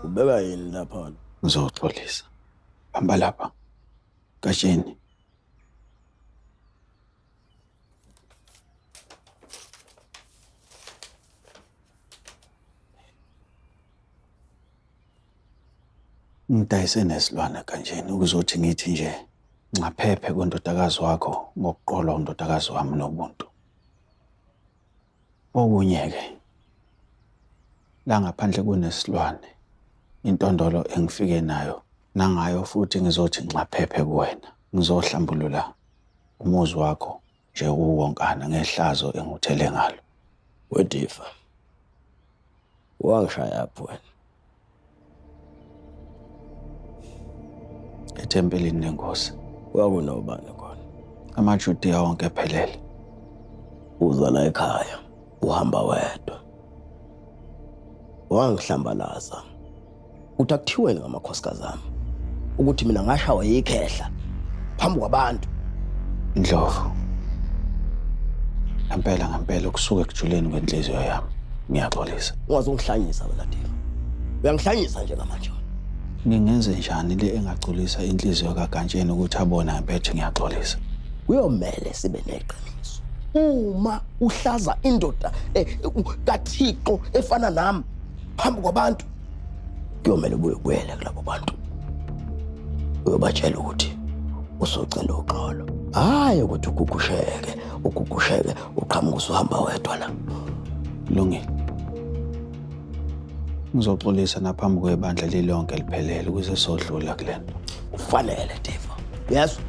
Ubeka yini lapha? Ngizoxolisa. Hamba lapha. Kasheni. Ngidayise nesilwane kanjeni ukuzothi ngithi nje ncaphephe kwendodakazi wakho ngokuqolwa undodakazi wami nobuntu. Okunye-ke la ngaphandle kunesilwane intondolo engifike nayo nangayo futhi ngizothi ncaphephe kuwena. Ngizohlambulula umuzi wakho nje uwonkana ngehlazo enguthele ngalo. Wedifa. Wangishaya pho wena. Ethempelini lenkosi. Kwakunobani khona? AmaJudiya wonke ephelele. Uza la ekhaya, uhamba wedwa. Wangihlambalaza. Uthi akuthiweni ngamakhosikazi ami ukuthi mina ngashawa yikhehla phambi kwabantu. Ndlovu. Ngempela kusuka ekujuleni kwenhliziyo yami. Ngiyaxolisa. Ungazongihlanyisa wena Difa. Uyangihlanyisa njengamanje. Ngingenze njani le engagculisa inhliziyo kaGantsheni ukuthi abone ngempethu ngiyaxolisa? Kuyomele sibe neqiniso. Uma uhlaza indoda kaThixo efana nami phambi kwabantu, kuyomele ubuyele kulabo bantu. Uyobatshela ukuthi usocela uxolo. Hayi ukuthi ugugusheke uqhamuka usuhamba wedwa la. Lungile. Ngizoxolisa naphambi kwebandla lilonke liphelele ukuze sodlula kulento. Ufanele Difa. Yes.